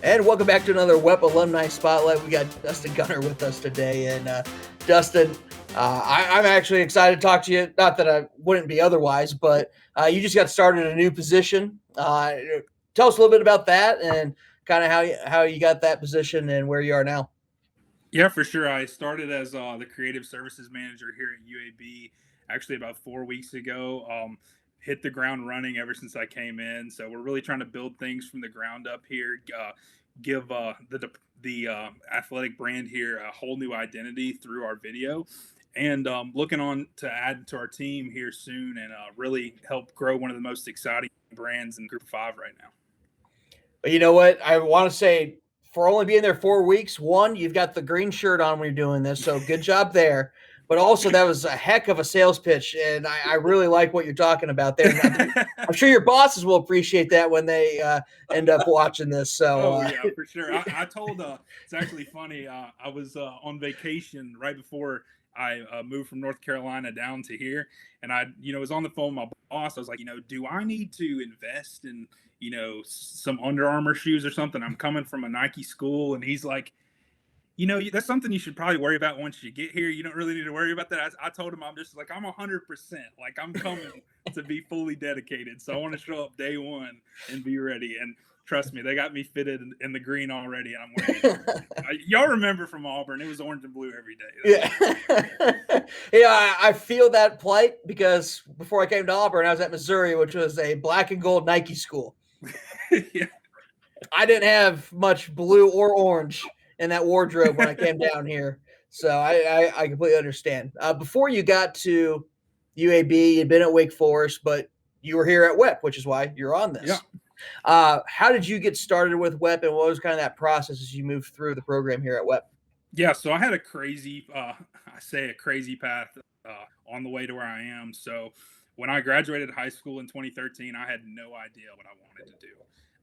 And welcome back to another WEP Alumni Spotlight. We got Dustin Gunter with us today. And Dustin, I'm actually excited to talk to you. Not that I wouldn't be otherwise, but you just got started in a new position. Tell us a little bit about that and kind of how you got that position and where you are now. Yeah, for sure. I started as the creative services manager here at UAB actually about 4 weeks ago. Hit the ground running ever since I came in. So we're really trying to build things from the ground up here. Give the athletic brand here a whole new identity through our video, and looking on to add to our team here soon and really help grow one of the most exciting brands in Group 5 right now. But you know what? I want to say for only being there 4 weeks, one, you've got the green shirt on when you're doing this, so good job there. But also, that was a heck of a sales pitch, and I really like what you're talking about there. And I'm sure your bosses will appreciate that when they end up watching this. So, Oh yeah, for sure. I told it's actually funny. I was on vacation right before I moved from North Carolina down to here, and I was on the phone with my boss. I was like, do I need to invest in some Under Armour shoes or something? I'm coming from a Nike school, and he's like, that's something you should probably worry about once you get here. You don't really need to worry about that. I told him I'm just like I'm 100%. Like I'm coming to be fully dedicated, so I want to show up day one and be ready. And trust me, they got me fitted in the green already, and I'm wearing it. Y'all remember from Auburn? It was orange and blue every day. yeah, yeah, I feel that plight because before I came to Auburn, I was at Missouri, which was a black and gold Nike school. Yeah. I didn't have much blue or orange in that wardrobe when I came down here. So I completely understand. Before you got to UAB, you'd been at Wake Forest, but you were here at WEP, which is why you're on Yeah. this. How did you get started with WEP, and what was kind of that process as you moved through the program here at WEP? Yeah, so I had a crazy, I say a crazy path on the way to where I am. So when I graduated high school in 2013, I had no idea what I wanted to do.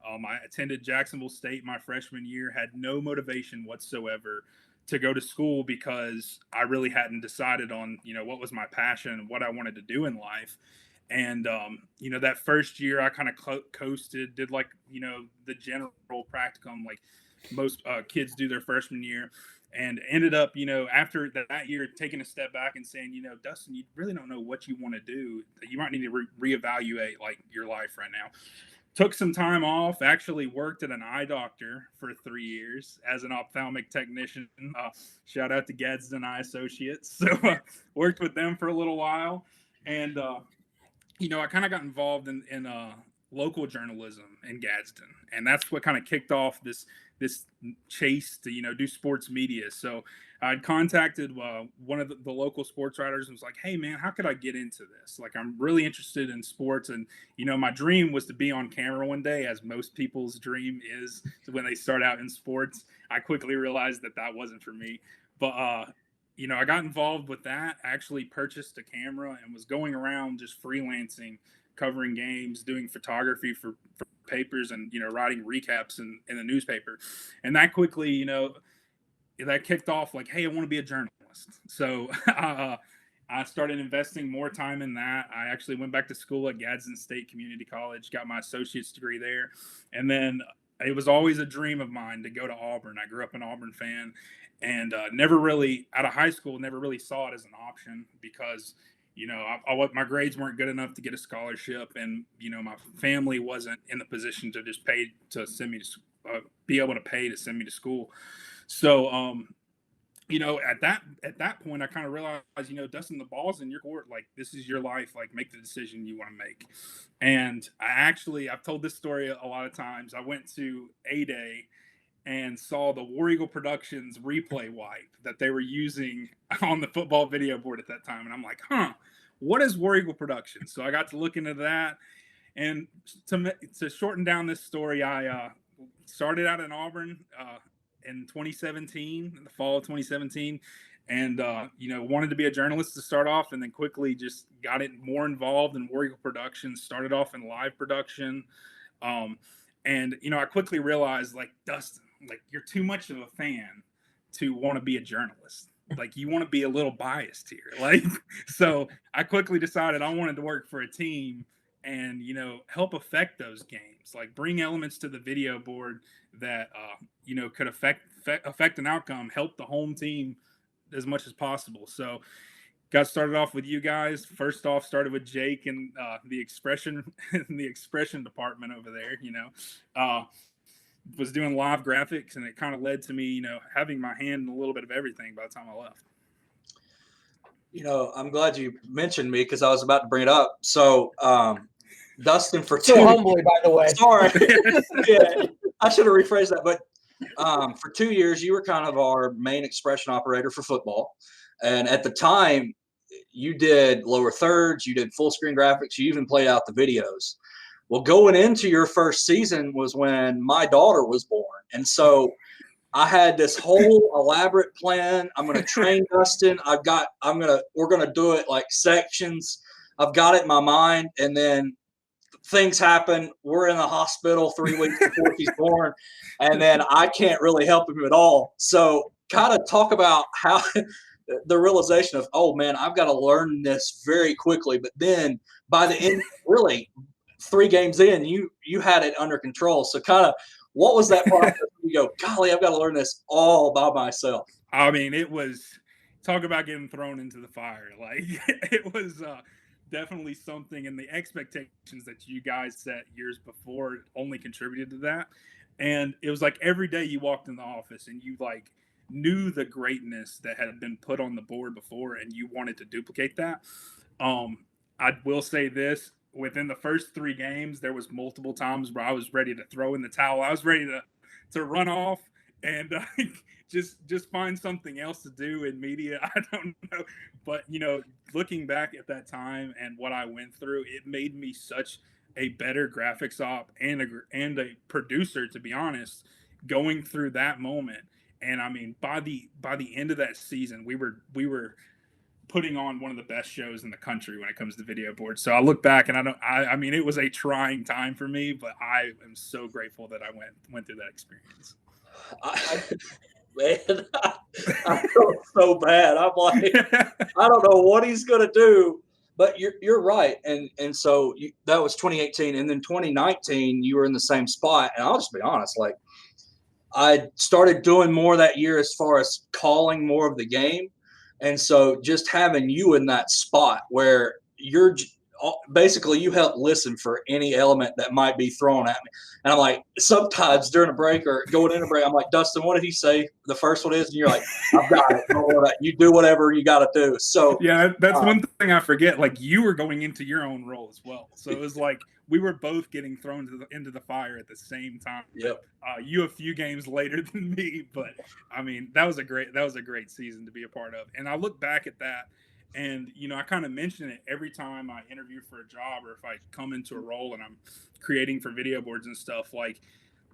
I attended Jacksonville State my freshman year, had no motivation whatsoever to go to school because I really hadn't decided on, what was my passion and what I wanted to do in life. And, that first year I kind of coasted, did like, the general practicum, like most kids do their freshman year, and ended up, after that year, taking a step back and saying, Dustin, you really don't know what you want to do. You might need to reevaluate like your life right now. Took some time off, actually worked at an eye doctor for 3 years as an ophthalmic technician. Shout out to Gadsden Eye Associates. So worked with them for a little while. And, I kind of got involved in local journalism in Gadsden. And that's what kind of kicked off this chase to do sports media. So I'd contacted one of the local sports writers and was like, hey man, how could I get into this? Like I'm really interested in sports, and my dream was to be on camera one day, as most people's dream is when they start out in sports. I quickly realized that wasn't for me, but I got involved with that. Actually purchased a camera and was going around just freelancing, covering games, doing photography for papers, and writing recaps in the newspaper. And that quickly, that kicked off like, hey, I want to be a journalist. So I started investing more time in that. I actually went back to school at Gadsden State Community College, got my associate's degree there, and then it was always a dream of mine to go to Auburn. I grew up an Auburn fan, and never really, out of high school, never really saw it as an option because my grades weren't good enough to get a scholarship, and my family wasn't in the position to just pay to send me to be able to pay to send me to school. So at that point, I kind of realized, Dustin, the ball's in your court. Like this is your life. Like make the decision you want to make. And I've told this story a lot of times. I went to A-Day and saw the War Eagle Productions replay wipe that they were using on the football video board at that time. And I'm like, what is War Eagle Productions? So I got to look into that. And to shorten down this story, I started out in Auburn in 2017, in the fall of 2017. And, wanted to be a journalist to start off, and then quickly just got it more involved in War Eagle Productions, started off in live production. And, I quickly realized, like, Dustin, like, you're too much of a fan to want to be a journalist. Like, you want to be a little biased here. Like, so I quickly decided I wanted to work for a team and, you know, help affect those games, like bring elements to the video board that, you know, could affect an outcome, help the home team as much as possible. So got started off with you guys. First off, started with Jake and the expression the expression department over there, you know. Was doing live graphics, and it kind of led to me, you know, having my hand in a little bit of everything by the time I left. You know, I'm glad you mentioned me because I was about to bring it up. So, Dustin, for So humbly, by the way. Sorry. Yeah, I should have rephrased that. But for 2 years, you were kind of our main expression operator for football. And at the time, you did lower thirds, you did full screen graphics, you even played out the videos. Well, going into your first season was when my daughter was born. And so I had this whole elaborate plan. I'm going to train Dustin. We're going to do it like sections. I've got it in my mind. And then things happen. We're in the hospital 3 weeks before he's born. And then I can't really help him at all. So kind of talk about how the realization of, oh man, I've got to learn this very quickly. But then by the end, really 3 games in, you had it under control. So kind of what was that process? You go, golly, I've got to learn this all by myself. I mean, it was talk about getting thrown into the fire. Like it was definitely something, and the expectations that you guys set years before only contributed to that. And it was like every day you walked in the office and you like knew the greatness that had been put on the board before, and you wanted to duplicate that. I will say this: within the first 3 games, there was multiple times where I was ready to throw in the towel. I was ready to run off and just find something else to do in media. I don't know, but you know, looking back at that time and what I went through, it made me such a better graphics op and a producer, to be honest, going through that moment. And I mean, by the end of that season, we were putting on one of the best shows in the country when it comes to video boards. So I look back and I mean, it was a trying time for me, but I am so grateful that I went through that experience. Man, I feel so bad. I'm like, I don't know what he's going to do, but you're right. And so that was 2018. And then 2019, you were in the same spot. And I'll just be honest, like I started doing more that year as far as calling more of the game. And so just having you in that spot where you're basically you help listen for any element that might be thrown at me. And I'm like, sometimes during a break or going in a break, I'm like, Dustin, what did he say? The first one is, and you're like, I've got it. Don't worry about it. You do whatever you got to do. So yeah, that's one thing I forget. Like you were going into your own role as well. So it was like we were both getting thrown into the fire at the same time. Yep. You a few games later than me, but I mean that was a great season to be a part of. And I look back at that, and you know I kind of mention it every time I interview for a job or if I come into a role and I'm creating for video boards and stuff. Like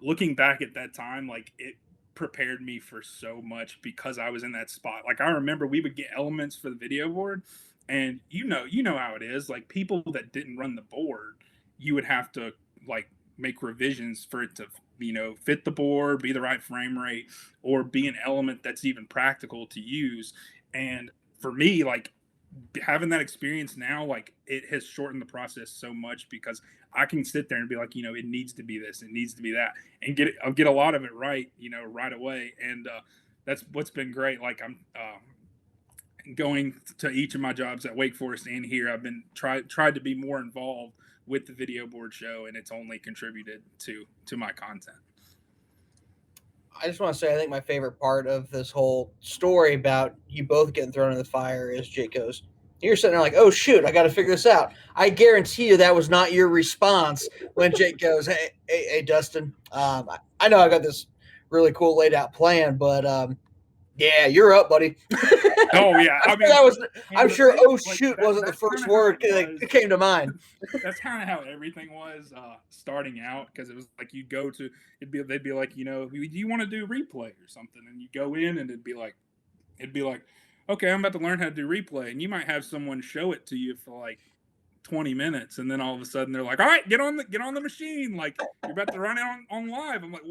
looking back at that time, like it prepared me for so much because I was in that spot. Like I remember we would get elements for the video board, and you know how it is. Like people that didn't run the board, you would have to like make revisions for it to, you know, fit the board, be the right frame rate, or be an element that's even practical to use. And for me, like having that experience now, like it has shortened the process so much because I can sit there and be like, you know, it needs to be this, it needs to be that, and I'll get a lot of it right, you know, right away. And that's what's been great. Like I'm going to each of my jobs at Wake Forest and here, I've been tried to be more involved with the video board show, and it's only contributed to my content. I just want to say I think my favorite part of this whole story about you both getting thrown in the fire is Jake goes, you're sitting there like, oh shoot, I got to figure this out. I guarantee you that was not your response when Jake goes, hey Dustin, I know I got this really cool laid out plan, but yeah, you're up, buddy. Oh yeah, I mean, I'm sure. Oh like, shoot, wasn't the first word that came to mind. That's kind of how everything was starting out, because it was like you go to they'd be like, you know, do you want to do replay or something, and you go in and it'd be like, okay, I'm about to learn how to do replay, and you might have someone show it to you for like 20 minutes, and then all of a sudden they're like, all right, get on the machine, like you're about to run it on live. I'm like,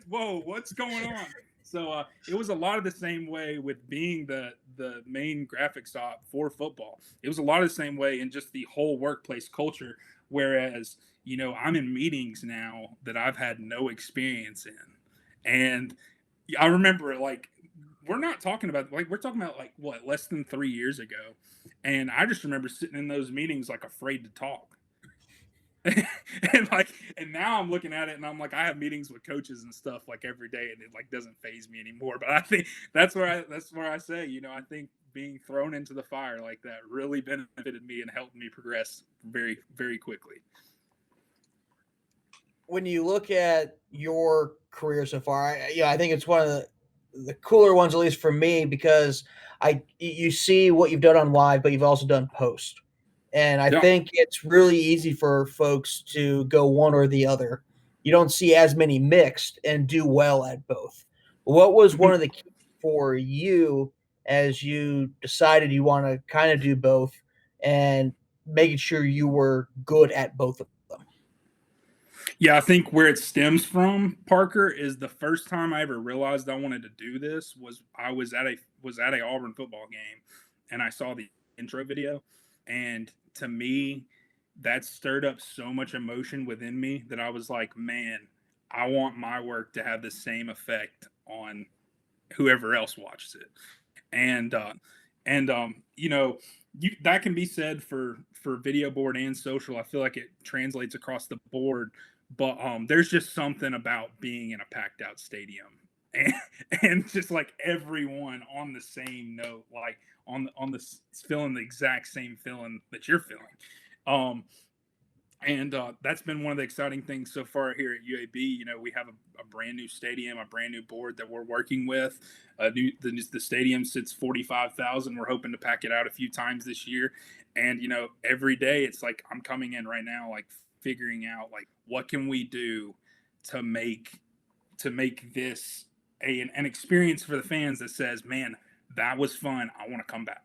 whoa, what's going on? So it was a lot of the same way with being the main graphics op for football. It was a lot of the same way in just the whole workplace culture. Whereas, I'm in meetings now that I've had no experience in. And I remember, like, we're talking about like what, less than 3 years ago. And I just remember sitting in those meetings, like, afraid to talk. and now I'm looking at it and I'm like, I have meetings with coaches and stuff like every day, and it like doesn't faze me anymore. But I think that's where I say, I think being thrown into the fire like that really benefited me and helped me progress very, very quickly. When you look at your career so far, I think it's one of the cooler ones, at least for me, because you see what you've done on live, but you've also done post. And I think it's really easy for folks to go one or the other. You don't see as many mixed and do well at both. What was one of the keys for you as you decided you want to kind of do both and making sure you were good at both of them? Yeah, I think where it stems from, Parker, is the first time I ever realized I wanted to do this was I was at a Auburn football game, and I saw the intro video, and to me, that stirred up so much emotion within me that I was like, man, I want my work to have the same effect on whoever else watches it. And that can be said for video board and social. I feel like it translates across the board, but there's just something about being in a packed out stadium and just like everyone on the same note, like on the feeling the exact same feeling that you're feeling. And that's been one of the exciting things so far here at UAB. We have a brand new stadium, a brand new board that we're working with. The stadium sits 45,000. We're hoping to pack it out a few times this year. And, every day it's like I'm coming in right now, like figuring out like what can we do to make this an experience for the fans that says, man, that was fun. I want to come back.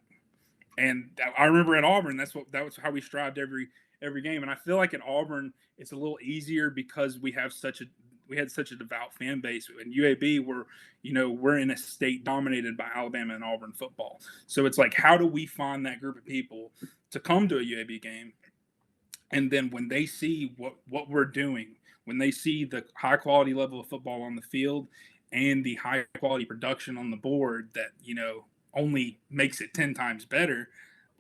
And I remember at Auburn, that was how we strived every game. And I feel like at Auburn, it's a little easier because we had such a devout fan base. In UAB, we're in a state dominated by Alabama and Auburn football. So it's like, how do we find that group of people to come to a UAB game? And then when they see what we're doing, when they see the high quality level of football on the field and the high quality production on the board that, only makes it 10 times better,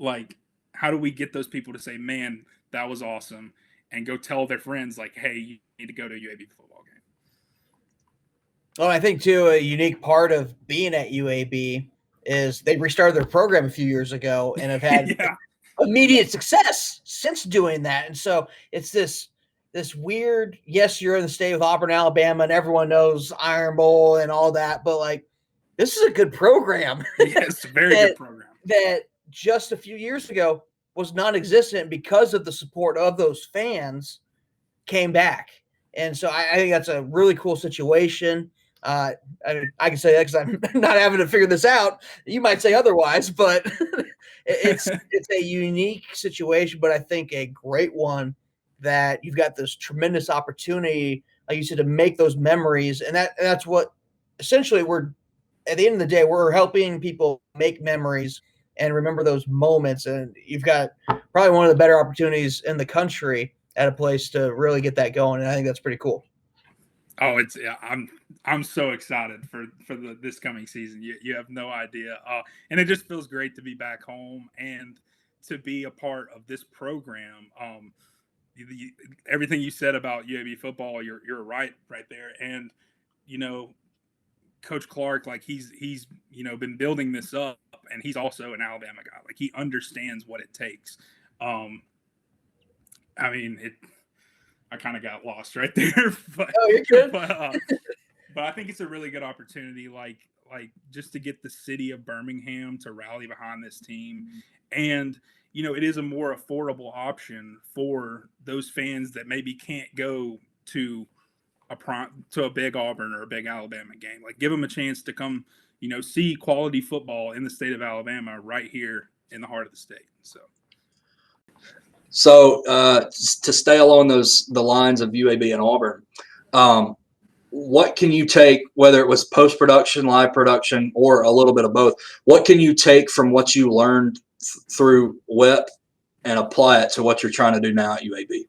like, how do we get those people to say, man, that was awesome, and go tell their friends, like, hey, you need to go to a UAB football game? Well, I think, too, a unique part of being at UAB is they restarted their program a few years ago and have had immediate success since doing that. And so it's this weird, yes, you're in the state with Auburn, Alabama, and everyone knows Iron Bowl and all that, but, like, this is a good program. Yes, very good program. That just a few years ago was non-existent because of the support of those fans came back. And so I think that's a really cool situation. I can say that because I'm not having to figure this out. You might say otherwise, but it's a unique situation, but I think a great one that you've got this tremendous opportunity, like you said, to make those memories. And that's what essentially at the end of the day, we're helping people make memories and remember those moments. And you've got probably one of the better opportunities in the country at a place to really get that going. And I think that's pretty cool. Oh, I'm so excited for this coming season. You have no idea. And it just feels great to be back home and to be a part of this program. Everything you said about UAB football, you're right there. And, Coach Clark, like he's been building this up, and he's also an Alabama guy. Like, he understands what it takes. I kind of got lost right there, but you're good. But I think it's a really good opportunity, like just to get the city of Birmingham to rally behind this team, and it is a more affordable option for those fans that maybe can't go to a big Auburn or a big Alabama game. Like, give them a chance to come, see quality football in the state of Alabama right here in the heart of the state. So to stay along the lines of UAB and Auburn, what can you take, whether it was post-production, live production, or a little bit of both, what can you take from what you learned through WEP and apply it to what you're trying to do now at UAB?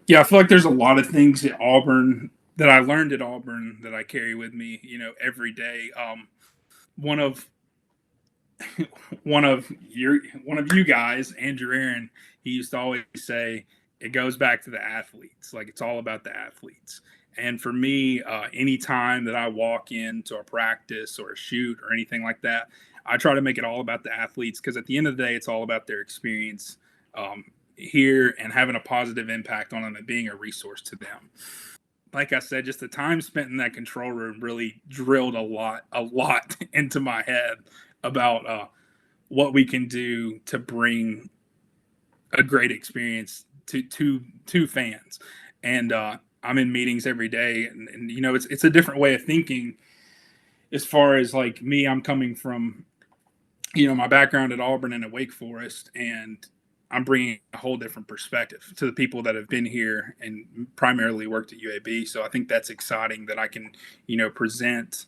Yeah, I feel like there's a lot of things at Auburn that I learned at Auburn that I carry with me, every day. One of one of you guys, Andrew Aaron, he used to always say it goes back to the athletes. Like, it's all about the athletes. And for me, anytime that I walk into a practice or a shoot or anything like that, I try to make it all about the athletes, because at the end of the day, it's all about their experience here and having a positive impact on them and being a resource to them. Like I said, just the time spent in that control room really drilled a lot into my head about what we can do to bring a great experience to fans. And I'm in meetings every day, and it's a different way of thinking. As far as like me, I'm coming from my background at Auburn and at Wake Forest, and I'm bringing a whole different perspective to the people that have been here and primarily worked at UAB. So I think that's exciting that I can, present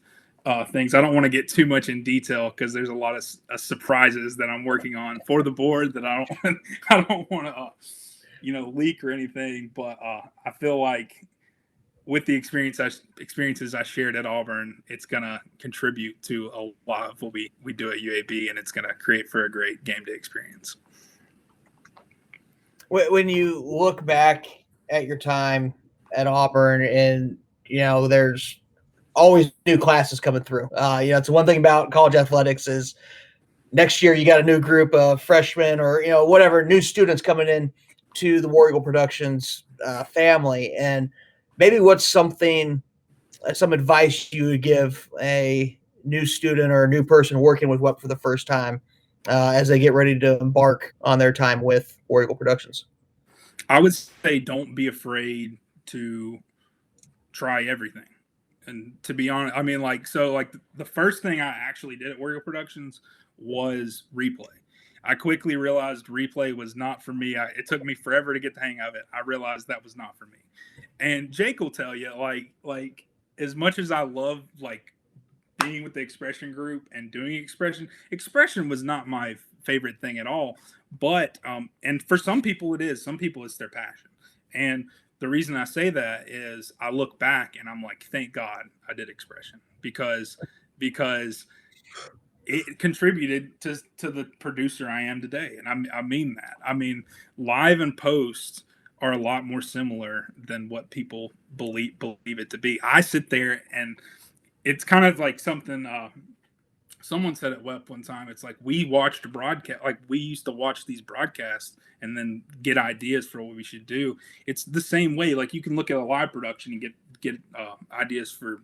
things. I don't want to get too much in detail because there's a lot of surprises that I'm working on for the board that I don't want to, leak or anything. But I feel like with the experiences I shared at Auburn, it's going to contribute to a lot of what we do at UAB, and it's going to create for a great game day experience. When you look back at your time at Auburn, and there's always new classes coming through. It's one thing about college athletics is next year you got a new group of freshmen or whatever new students coming in to the War Eagle Productions family, and maybe what's some advice you would give a new student or a new person working with WEP for the first time as they get ready to embark on their time with War Eagle Productions? I would say don't be afraid to try everything. And to be honest, I mean, the first thing I actually did at War Eagle Productions was replay. I quickly realized replay was not for me. It took me forever to get the hang of it. I realized that was not for me. And Jake will tell you, like as much as I love being with the expression group and doing expression was not my favorite thing at all. But and for some people it is. Some people it's their passion. And the reason I say that is I look back and I'm like, thank God I did expression because it contributed to the producer I am today. And I mean that. I mean, live and post are a lot more similar than what people believe it to be. I sit there and it's kind of like something someone said at WEP one time. It's like we watched a broadcast, like we used to watch these broadcasts and then get ideas for what we should do. It's the same way. Like you can look at a live production and get ideas for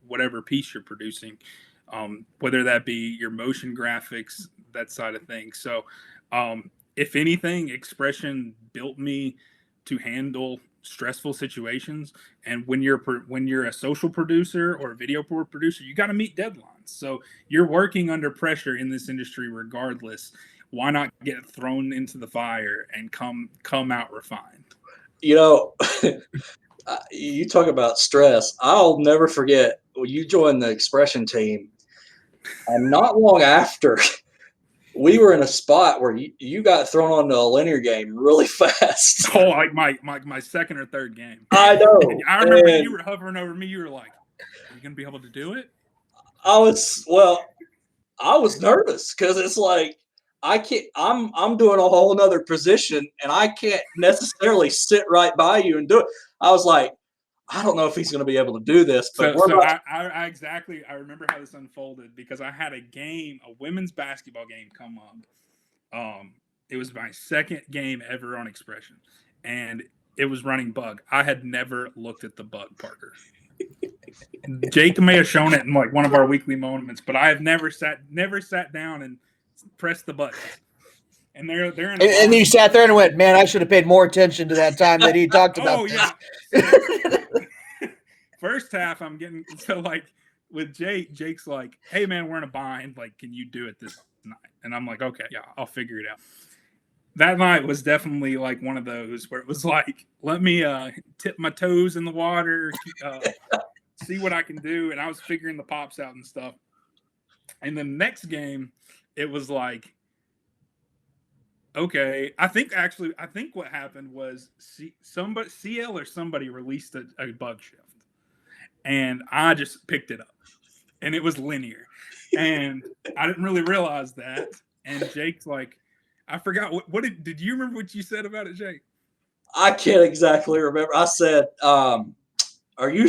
whatever piece you're producing, whether that be your motion graphics, that side of things. So if anything, expression built me to handle stressful situations. And when you're a social producer or a video producer, you got to meet deadlines. So you're working under pressure in this industry regardless. Why not get thrown into the fire and come out refined? You talk about stress. I'll never forget when you joined the expression team, and not long after, we were in a spot where you got thrown onto a linear game really fast. Oh, like my second or third game. I know. I remember you were hovering over me. You were like, "Are you going to be able to do it?" I was nervous because it's like I can't. I'm doing a whole nother position, and I can't necessarily sit right by you and do it. I was like, I don't know if he's going to be able to do this. But I remember how this unfolded because I had a women's basketball game come up. It was my second game ever on expression, and it was running bug. I had never looked at the bug, Parker. Jake may have shown it in like one of our weekly moments, but I have never sat down and pressed the buttons. And they're in and you sat there and went, man, I should have paid more attention to that time that he talked about. Oh yeah. First half, I'm getting with Jake's like, hey man, we're in a bind. Like, can you do it this night? And I'm like, okay, yeah, I'll figure it out. That night was definitely like one of those where it was like, let me tip my toes in the water, see what I can do. And I was figuring the pops out and stuff. And the next game, it was like, Okay, I think what happened was CL or somebody released a bug shift, and I just picked it up, and it was linear, and I didn't really realize that. And Jake's like, I forgot what did you remember what you said about it, Jake? I can't exactly remember. I said, "Are you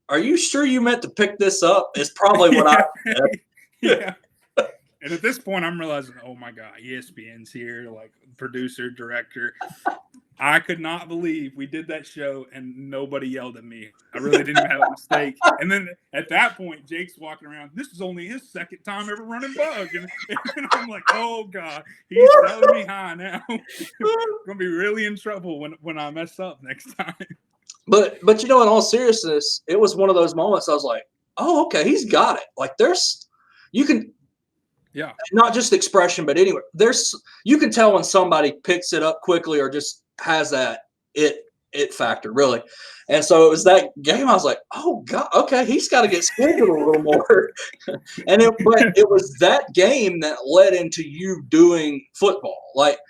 are you sure you meant to pick this up?" It's probably what I said. Yeah. And at this point, I'm realizing, oh my God, ESPN's here, like producer, director. I could not believe we did that show and nobody yelled at me. I really didn't even have a mistake. And then at that point, Jake's walking around. This is only his second time ever running bug. And I'm like, oh God, he's selling me high now. I'm going to be really in trouble when I mess up next time. But in all seriousness, it was one of those moments I was like, oh, okay, he's got it. Like you can, yeah, not just expression, but anyway, you can tell when somebody picks it up quickly or just has that it factor, really. And so it was that game. I was like, oh God, okay, he's got to get scheduled a little more. But it was that game that led into you doing football. Like,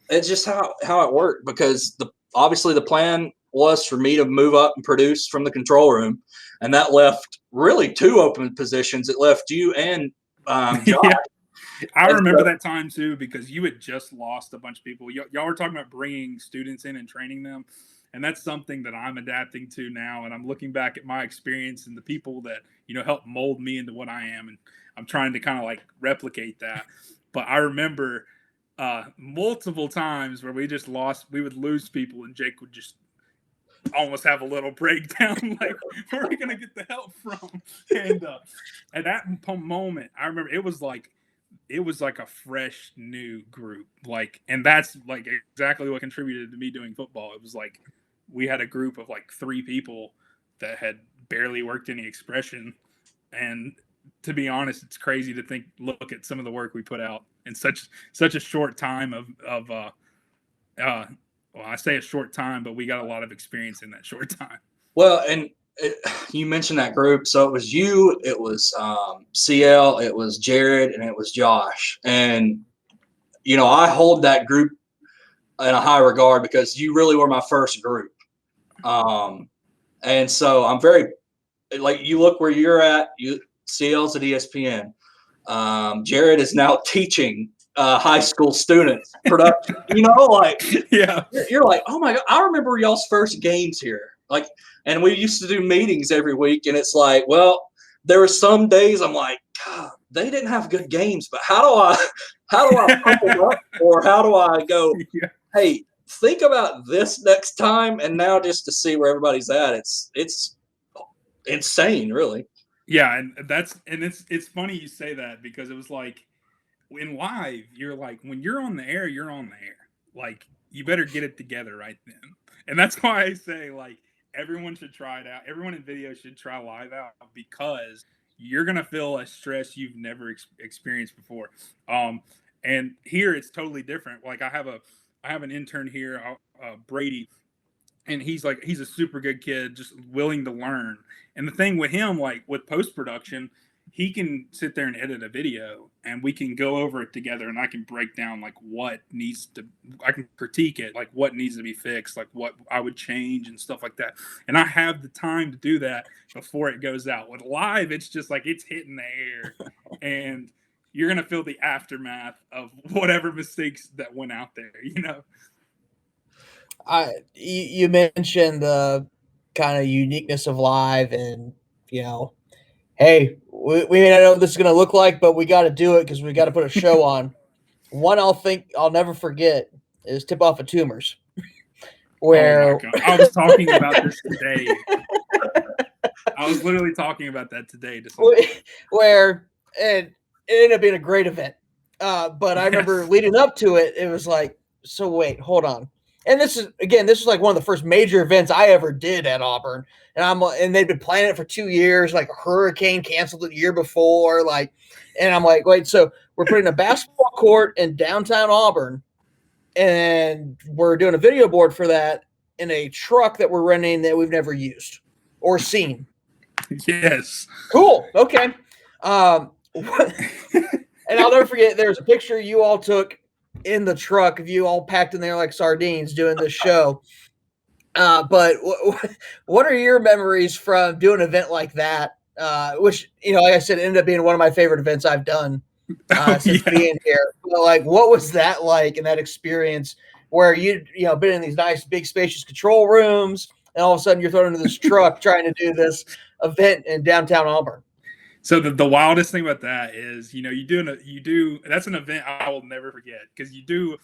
it's just how it worked, because obviously the plan was for me to move up and produce from the control room, and that left really two open positions. It left you and Josh. Yeah. I remember that time too, because you had just lost a bunch of people. Y'all were talking about bringing students in and training them, and that's something that I'm adapting to now. And I'm looking back at my experience and the people that helped mold me into what I am, and I'm trying to kind of like replicate that. But I remember multiple times where we would lose people, and Jake would just almost have a little breakdown, like, where are we gonna get the help from? And at that moment, I remember it was like a fresh new group, like, and that's like exactly what contributed to me doing football. It was like we had a group of like 3 people that had barely worked any expression, and to be honest, it's crazy to look at some of the work we put out in such a short time well, I say a short time, but we got a lot of experience in that short time. Well, and you mentioned that group. So it was you, it was CL, it was Jared, and it was Josh. And, I hold that group in a high regard because you really were my first group. And so I'm very, like, you look where you're at, CL's at ESPN. Jared is now teaching high school students production. Like, yeah, you're like, oh my God, I remember y'all's first games here. Like, and we used to do meetings every week, and it's like, well, there were some days I'm like, God, they didn't have good games, but how do I pump them up, or how do I go, hey, think about this next time? And now just to see where everybody's at, it's insane, really. Yeah, and it's funny you say that, because it was like, in live, you're like, when you're on the air, you're on the air. Like, you better get it together right then. And that's why I say, like, everyone should try it out. Everyone in video should try live out, because you're gonna feel a stress you've never experienced before. And here it's totally different. Like, I have an intern here, Brady, and he's a super good kid, just willing to learn. And the thing with him, like with post production, he can sit there and edit a video, and we can go over it together, and I can break down like I can critique it, like what needs to be fixed, like what I would change and stuff like that. And I have the time to do that before it goes out. With live, it's just like it's hitting the air, and you're gonna feel the aftermath of whatever mistakes that went out there, You mentioned the kind of uniqueness of live, and hey, we may not know what this is going to look like, but we got to do it because we got to put a show on. One I'll never forget is Tip Off of Tumors, where I was talking about this today. I was literally talking about that today. Where it ended up being a great event. But I remember leading up to it, it was like, so wait, hold on. And this is like one of the first major events I ever did at Auburn. And they'd been planning it for 2 years, like a hurricane canceled it the year before. And I'm like, wait, so we're putting a basketball court in downtown Auburn, and we're doing a video board for that in a truck that we're renting that we've never used or seen. Yes. Cool. Okay. And I'll never forget, there's a picture you all took in the truck of you all packed in there like sardines doing this show. But what are your memories from doing an event like that? Which, like I said, ended up being one of my favorite events I've done since being here. But like, what was that like in that experience where been in these nice, big, spacious control rooms, and all of a sudden you're thrown into this truck trying to do this event in downtown Auburn? So the wildest thing about that is, that's an event I will never forget, because you do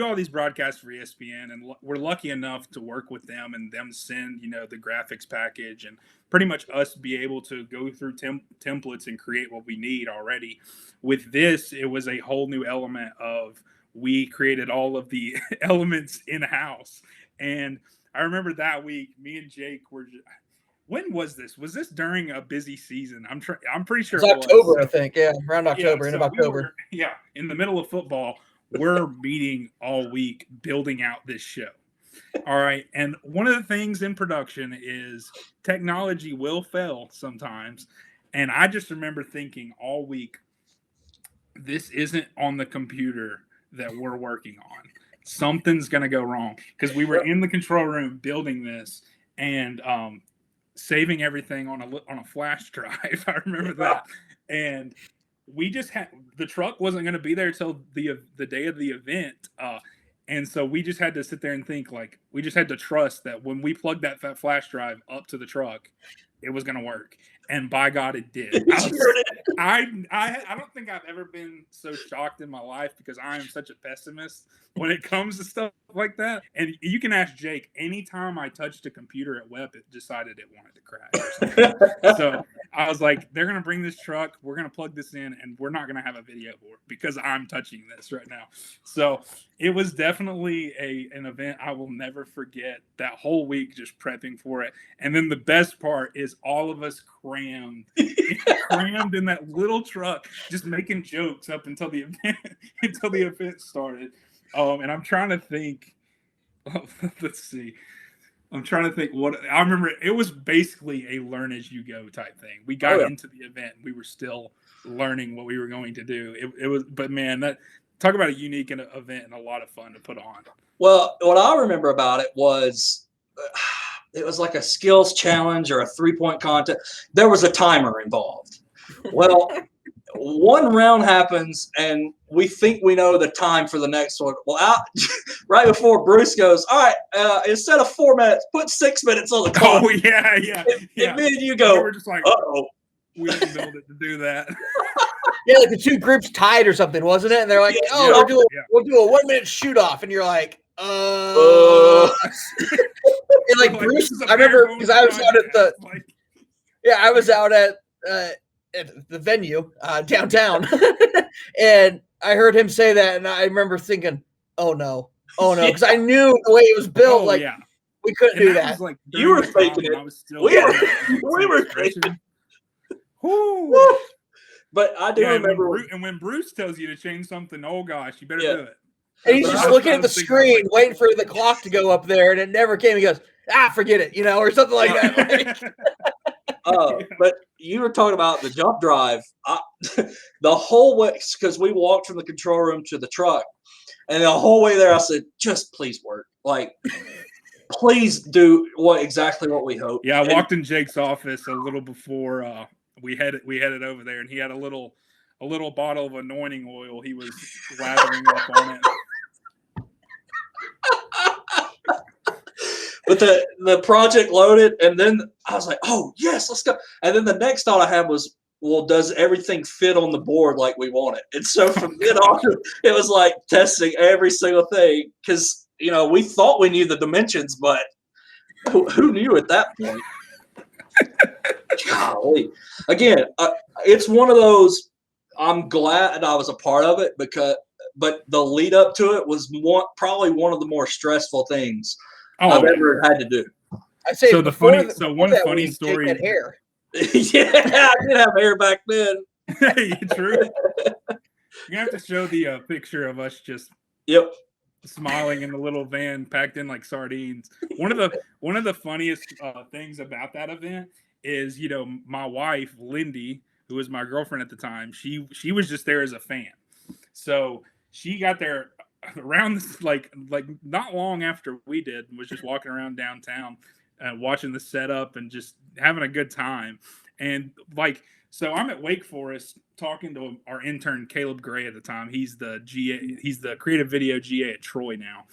all these broadcasts for ESPN, and we're lucky enough to work with them and them send, the graphics package and pretty much us be able to go through templates and create what we need already. With this, it was a whole new element of, we created all of the elements in-house. And I remember that week, me and Jake were when was this? Was this during a busy season? I'm pretty sure it was October, I think. Yeah, around October, end of October. In the middle of football, we're meeting all week building out this show. All right. And one of the things in production is technology will fail sometimes. And I just remember thinking all week, this isn't on the computer that we're working on. Something's going to go wrong, because we were in the control room building this and saving everything on a flash drive. I remember that. And we just had, the truck wasn't going to be there till the day of the event. And so we just had to sit there and think, like, we just had to trust that when we plugged that flash drive up to the truck, it was going to work. And by God, it did. I don't think I've ever been so shocked in my life, because I am such a pessimist when it comes to stuff like that. And you can ask Jake, anytime I touched a computer at WEP, it decided it wanted to crash. So I was like, they're going to bring this truck, we're going to plug this in, and we're not going to have a video for it because I'm touching this right now. So it was definitely an event I will never forget, that whole week just prepping for it. And then the best part is all of us crammed in that little truck, just making jokes up until the event started. And I'm trying to think. Let's see. I'm trying to think what I remember. It was basically a learn as you go type thing. We got into the event, and we were still learning what we were going to do. It was, but man, talk about a unique event and a lot of fun to put on. Well, what I remember about it was like a skills challenge or a 3-point contest. There was a timer involved. Well, one round happens, and we think we know the time for the next one. Well, right before Bruce goes, all right, instead of 4 minutes, put 6 minutes on the clock. Oh, yeah. And me and you go, we were just like, uh-oh. We didn't build it to do that. Yeah, like the two groups tied or something, wasn't it? And they're like, we'll do a 1 minute shoot off. And you're like, and like Bruce, I remember, because I was out at I was out at the venue downtown, and I heard him say that, and I remember thinking, oh no, because I knew the way it was built, we couldn't do that. Like, you were faking it. We were faking it. But I do remember, when Bruce tells you to change something, oh gosh, you better do it. And he's just looking at the screen, waiting for the clock to go up there, and it never came. He goes, forget it, or something like that. But you were talking about the jump drive. The whole way, because we walked from the control room to the truck, and the whole way there, I said, just please work. Like, please do exactly what we hope. Yeah, I walked in Jake's office a little before we headed over there, and he had a little bottle of anointing oil he was lathering up on it. But the project loaded, and then I was like, oh, yes, let's go. And then the next thought I had was, well, does everything fit on the board like we want it? And so from then on, it was like testing every single thing, because, we thought we knew the dimensions, but who knew at that point? Golly. Again, it's one of those, I'm glad I was a part of it, but the lead up to it was probably one of the more stressful things I've ever had to do. I say one funny story. Had hair. Yeah, I did have hair back then. True. You're gonna have to show the picture of us just smiling in the little van packed in like sardines. One of the funniest things about that event is, my wife Lindy, who was my girlfriend at the time, she was just there as a fan. So she got there around this, like not long after we did, and was just walking around downtown, watching the setup and just having a good time. And like, so I'm at Wake Forest talking to our intern Caleb Gray at the time. He's the creative video GA at Troy now.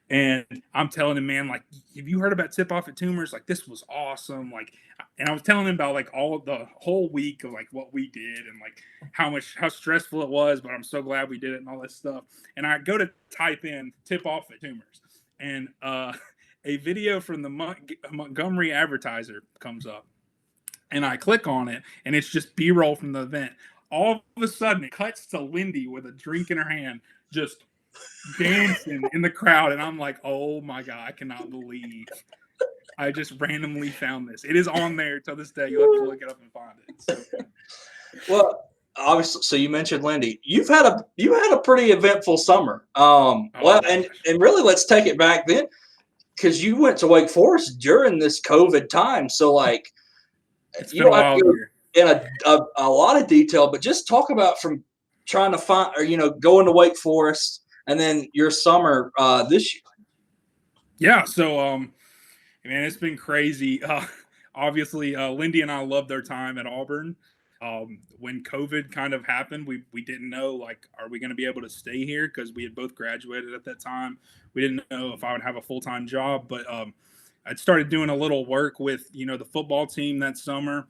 And I'm telling him, man, like, have you heard about Tip Off at Tumors? Like, this was awesome. Like, and I was telling him about like all the whole week of like what we did and like how stressful it was, but I'm so glad we did it and all this stuff. And I go to type in Tip Off at Tumors, and a video from the Montgomery Advertiser comes up, and I click on it, and it's just B-roll from the event. All of a sudden, it cuts to Lindy with a drink in her hand, just dancing in the crowd, and I'm like, oh my God, I cannot believe I just randomly found this. It is on there till this day. You'll have to look it up and find it. So, well, obviously, so you mentioned Lindy. You had a pretty eventful summer. And really, let's take it back then, because you went to Wake Forest during this COVID time. So like, it's been a wild year. In a lot of detail, but just talk about from trying to find, or going to Wake Forest, and then your summer this year. Yeah, so man, it's been crazy. Obviously, Lindy and I loved our time at Auburn. When COVID kind of happened, we didn't know, like, are we going to be able to stay here, because we had both graduated at that time. We didn't know if I would have a full-time job, but I'd started doing a little work with the football team that summer,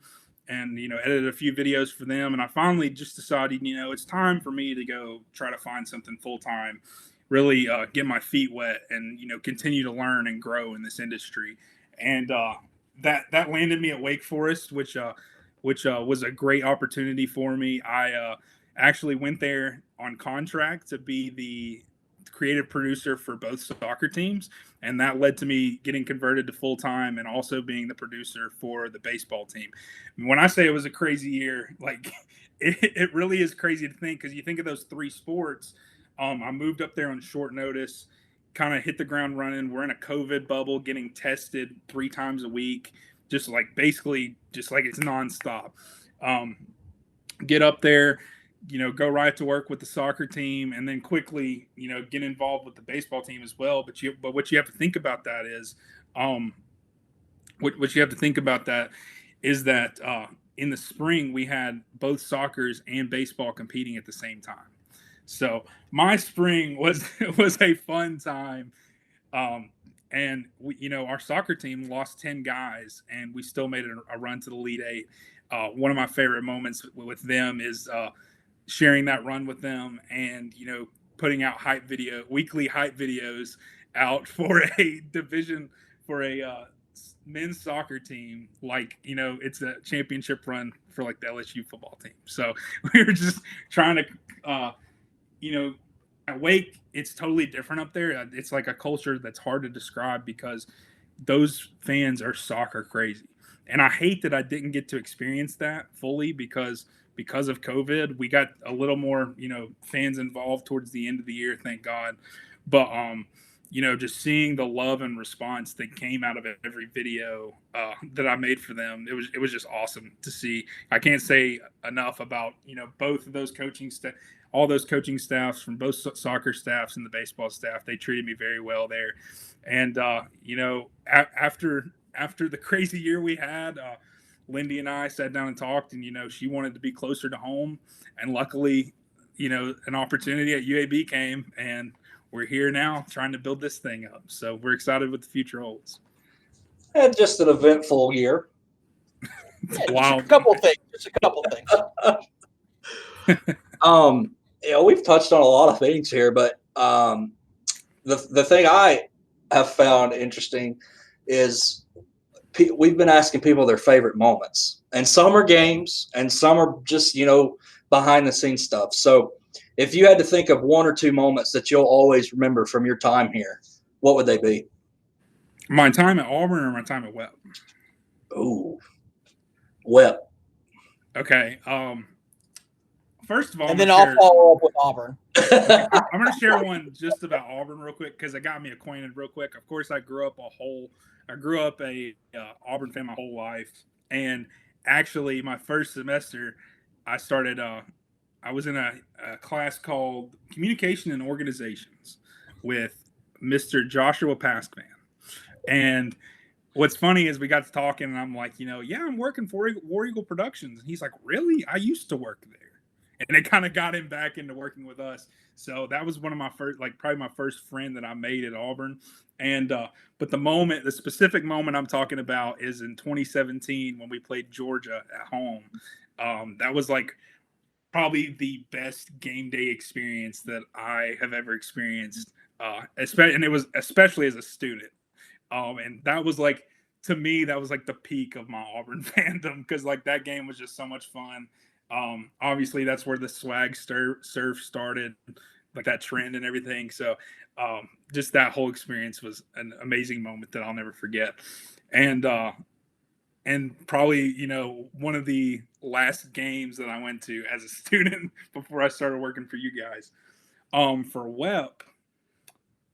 and edited a few videos for them. And I finally just decided it's time for me to go try to find something full-time, really get my feet wet, and continue to learn and grow in this industry. And that landed me at Wake Forest, which was a great opportunity for me. I actually went there on contract to be the creative producer for both soccer teams, and that led to me getting converted to full-time and also being the producer for the baseball team. When I say it was a crazy year, like it really is crazy to think, because you think of those three sports. I moved up there on short notice, kind of hit the ground running. We're in a COVID bubble, getting tested 3 times a week, just like basically just like it's nonstop. Get up there, go right to work with the soccer team, and then quickly, get involved with the baseball team as well. But what you have to think about that is, what you have to think about that is that in the spring we had both soccers and baseball competing at the same time. So my spring was a fun time. And we, our soccer team lost 10 guys, and we still made a run to the Elite Eight. One of my favorite moments with them is sharing that run with them, and putting out weekly hype videos out for a division, for a men's soccer team, like it's a championship run for like the LSU football team. So we were just trying to at Wake, it's totally different up there. It's like a culture that's hard to describe, because those fans are soccer crazy. And I hate that I didn't get to experience that fully, because of COVID. We got a little more, fans involved towards the end of the year, thank God. But just seeing the love and response that came out of every video that I made for them, it was just awesome to see. I can't say enough about both of those all those coaching staffs, from both soccer staffs and the baseball staff. They treated me very well there. And after the crazy year we had, Lindy and I sat down and talked, and she wanted to be closer to home, and luckily an opportunity at UAB came, and we're here now trying to build this thing up. So we're excited what the future holds. And just an eventful year. Wow. Just a couple things. We've touched on a lot of things here, but the thing I have found interesting is we've been asking people their favorite moments, and some are games and some are just behind the scenes stuff. So if you had to think of 1 or 2 moments that you'll always remember from your time here, what would they be? My time at Auburn or my time at WEP? Ooh, WEP. Okay. First of all, and then I'll follow up with Auburn. I'm going to share one just about Auburn real quick, because it got me acquainted real quick. Of course, I grew up a Auburn fan my whole life, and actually, my first semester, I started I was in a class called Communication and Organizations with Mr. Joshua Paskman. And what's funny is we got to talking, and I'm like, yeah, I'm working for War Eagle Productions. And he's like, really? I used to work there. And it kind of got him back into working with us. So that was one of my first, probably my first friend that I made at Auburn. And but the specific moment I'm talking about is in 2017 when we played Georgia at home. That was probably the best game day experience that I have ever experienced. And it was especially as a student. And that was to me, that was the peak of my Auburn fandom, because that game was just so much fun. Obviously that's where the swag surf started, that trend and everything. So just that whole experience was an amazing moment that I'll never forget. And probably, one of the last games that I went to as a student before I started working for you guys. For WEP,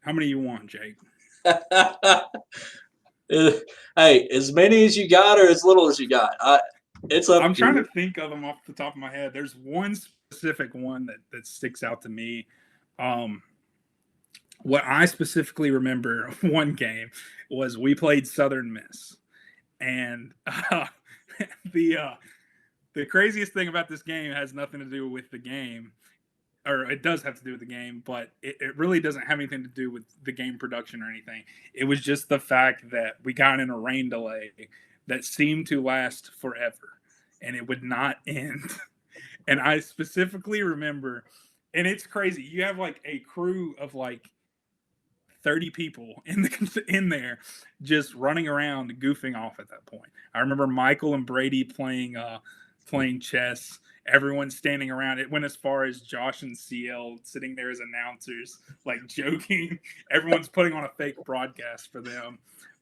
how many you want, Jake? Hey, as many as you got or as little as you got. I'm trying to think of them off the top of my head. There's one specific one that sticks out to me. What I specifically remember one game was we played Southern Miss, and the craziest thing about this game has nothing to do with the game, or it does have to do with the game, but it really doesn't have anything to do with the game production or anything. It was just the fact that we got in a rain delay that seemed to last forever, and it would not end. And I specifically remember, and it's crazy, you have a crew of 30 people in there just running around goofing off at that point. I remember Michael and Brady playing chess. Everyone standing around. It went as far as Josh and CL sitting there as announcers, joking. Everyone's putting on a fake broadcast for them.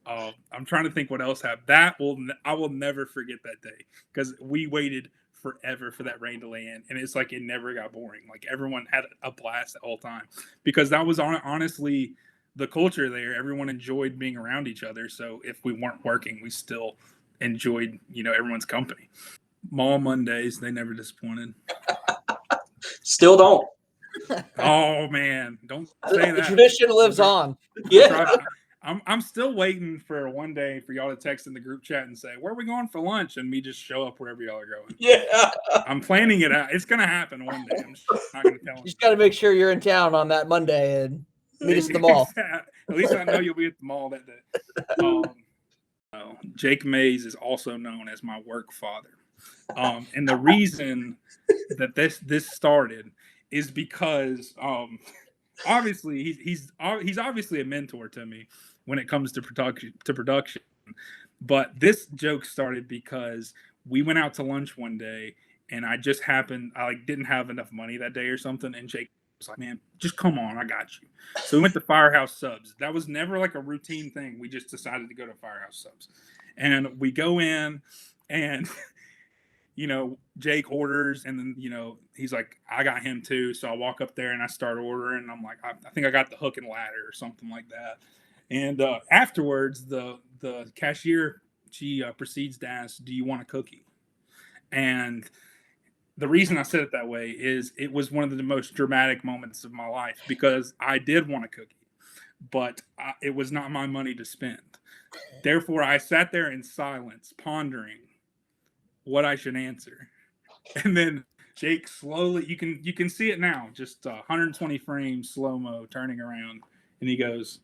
I'm trying to think what else happened. I will never forget that day, because we waited forever for that rain delay in, and it's it never got boring. Everyone had a blast the whole time, because that was honestly the culture there. Everyone enjoyed being around each other. So if we weren't working, we still enjoyed, everyone's company. Mall Mondays, they never disappointed. Still don't. Oh man, don't say that. The tradition lives on. Yeah. I'm still waiting for one day for y'all to text in the group chat and say, where are we going for lunch? And me just show up wherever y'all are going. Yeah. I'm planning it out. It's going to happen one day. I'm just not going to tell them. You just got to make sure you're in town on that Monday and meet us at the mall. At least I know you'll be at the mall that day. Jake Mays is also known as my work father. And the reason that this started is because obviously he's obviously a mentor to me when it comes to production. But this joke started because we went out to lunch one day, and I didn't have enough money that day or something, and Jake was like, man, just come on, I got you. So we went to Firehouse Subs. That was never a routine thing. We just decided to go to Firehouse Subs. And we go in, and Jake orders, and then, he's like, I got him too. So I walk up there and I start ordering, and I'm like, I think I got the hook and ladder or something like that. And afterwards, the cashier, she proceeds to ask, do you want a cookie? And the reason I said it that way is it was one of the most dramatic moments of my life, because I did want a cookie, but it was not my money to spend. Therefore, I sat there in silence, pondering what I should answer. And then Jake slowly, you can see it now, just 120 frames slow-mo turning around, and he goes,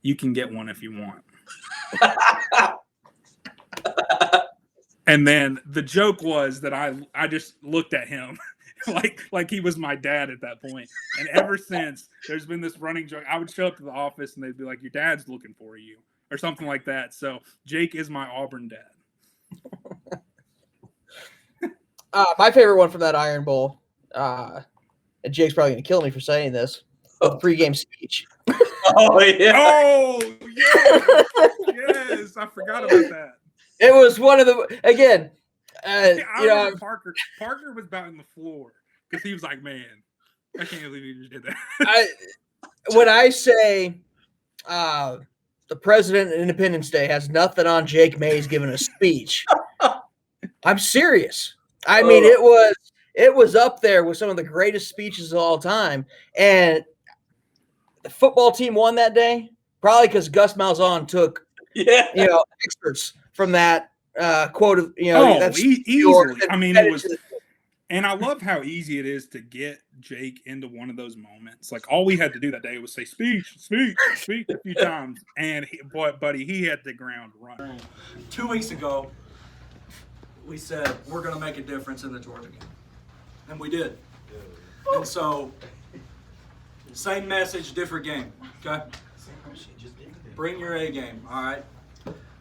you can get one if you want. And then the joke was that I just looked at him like he was my dad at that point. And ever since, there's been this running joke. I would show up to the office and they'd be like, your dad's looking for you, or something like that. So Jake is my Auburn dad. My favorite one from that Iron Bowl, and Jake's probably going to kill me for saying this, the pregame speech. Oh, yeah. Oh, yes. Yes, I forgot about that. It was one of the, again, Parker was about in the floor, because he was like, man, I can't believe you just did that. When I say the president of Independence Day has nothing on Jake Mays giving a speech, I'm serious. I mean, it it was up there with some of the greatest speeches of all time. And the football team won that day, probably because Gus Malzahn took, experts from that quote of, that's easily. I mean, it was, and I love how easy it is to get Jake into one of those moments. Like, all we had to do that day was say speech a few times, and buddy, he had the ground running. 2 weeks ago, we said we're going to make a difference in the Georgia game, and we did. And so, same message, different game. Okay. Bring your A game. All right.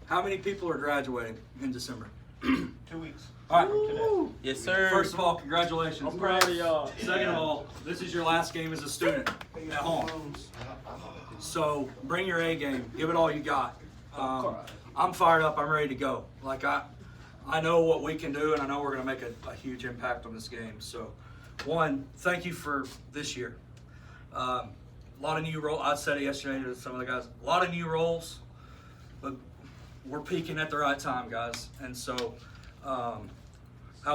How many people are graduating in December? 2 weeks. All right. Yes, sir. First of all, congratulations. I'm proud of y'all. Second of all, this is your last game as a student at home. So bring your A game. Give it all you got. I'm fired up. I'm ready to go. Like I know what we can do, and I know we're going to make a huge impact on this game. So, one, thank you for this year. A lot of new roles. I said it yesterday to some of the guys. A lot of new roles, but we're peaking at the right time, guys. And so, how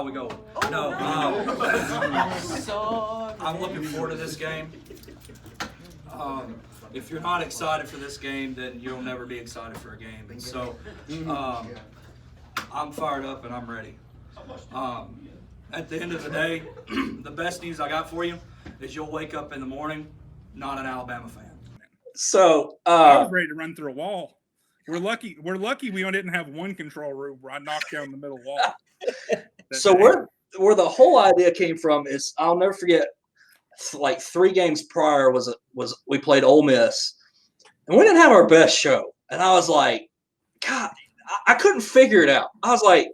we go? No, I'm looking forward to this game. If you're not excited for this game, then you'll never be excited for a game. And so, I'm fired up and I'm ready. At the end of the day, the best news I got for you is you'll wake up in the morning not an Alabama fan. So I was ready to run through a wall. We're lucky we didn't have one control room where I knocked down the middle wall. So where the whole idea came from is, I'll never forget, like 3 games prior was we played Ole Miss, and we didn't have our best show. And I was like, God, I couldn't figure it out. I was like,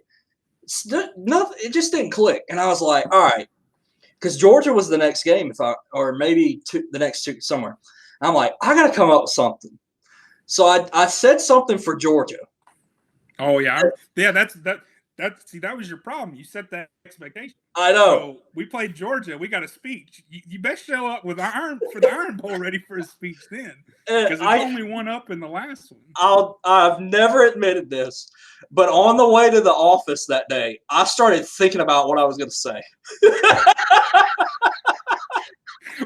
nothing, it just didn't click. And I was like, all right, because Georgia was the next game, or maybe the next 2 somewhere. I'm like, I got to come up with something. So I said something for Georgia. Oh yeah, that was your problem. You set that expectation. I know. So we played Georgia. We got a speech. You best show up with the Iron Bowl ready for his speech then, because it's only one up in the last one. I've never admitted this, but on the way to the office that day, I started thinking about what I was going to say.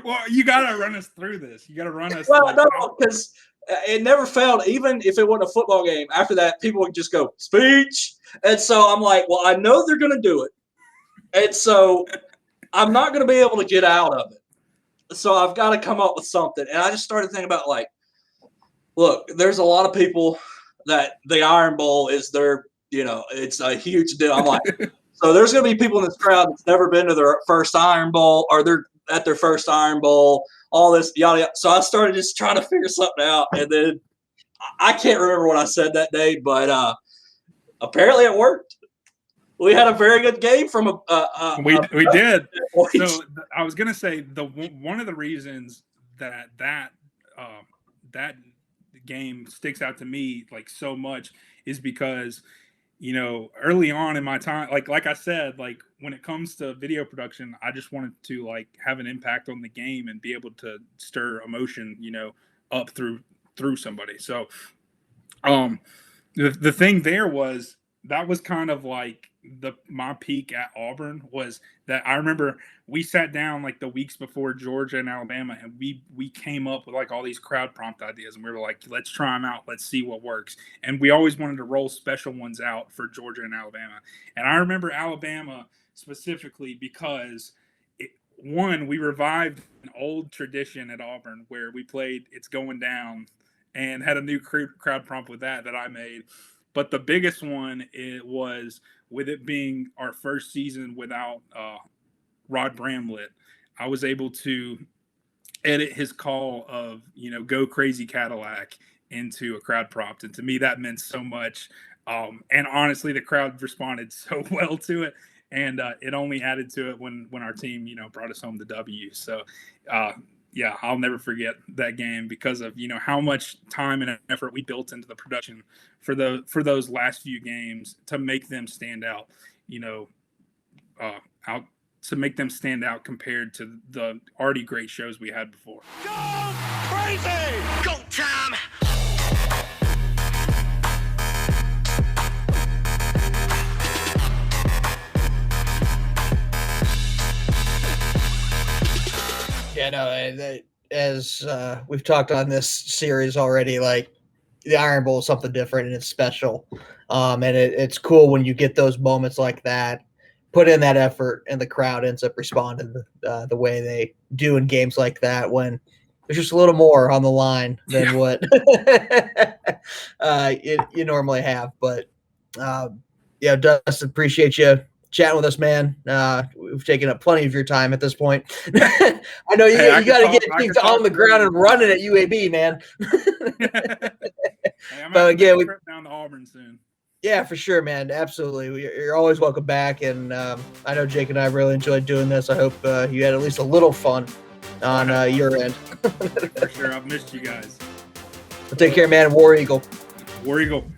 Well, you got to run us through this. You got to run us. Well, no, because it never failed. Even if it wasn't a football game, after that, people would just go, speech. And so I'm like, well, I know they're going to do it. And so I'm not going to be able to get out of it. So I've got to come up with something. And I just started thinking about, like, look, there's a lot of people that the Iron Bowl is their, it's a huge deal. I'm like, so there's going to be people in this crowd that's never been to their first Iron Bowl, or they're at their first Iron Bowl, all this, yada, yada. So I started just trying to figure something out. And then I can't remember what I said that day, but apparently it worked. We had a very good game from we did. So I was gonna say one of the reasons that game sticks out to me like so much is because early on in my time, like I said, like when it comes to video production, I just wanted to like have an impact on the game and be able to stir emotion up through somebody. So the thing there was, that was kind of like my peak at Auburn, was that I remember we sat down like the weeks before Georgia and Alabama, and we came up with like all these crowd prompt ideas, and we were like, let's try them out, let's see what works. And we always wanted to roll special ones out for Georgia and Alabama. And I remember Alabama specifically because we revived an old tradition at Auburn where we played It's Going Down and had a new crowd prompt with that I made. But the biggest one was with it being our first season without Rod Bramlett. I was able to edit his call of, go crazy Cadillac into a crowd prompt. And to me, that meant so much. And honestly, the crowd responded so well to it. And it only added to it when our team, brought us home the W. So, yeah, I'll never forget that game because of, how much time and effort we built into the production for those last few games to make them stand out, to make them stand out compared to the already great shows we had before. Go crazy! Go time! Yeah, no, as we've talked on this series already, like the Iron Bowl is something different and it's special. And it's cool when you get those moments like that, put in that effort, and the crowd ends up responding the way they do in games like that when there's just a little more on the line than what you normally have. But yeah, Dustin, appreciate you chatting with us, man. We've taken up plenty of your time at this point. I know you got to get things on the ground and running at UAB, man. Hey, I'm But again, we trip down to Auburn soon. Yeah, for sure, man. Absolutely. You're always welcome back. And I know Jake and I really enjoyed doing this. I hope you had at least a little fun on your end. For sure. I've missed you guys. Well, take care, man. War Eagle. War Eagle.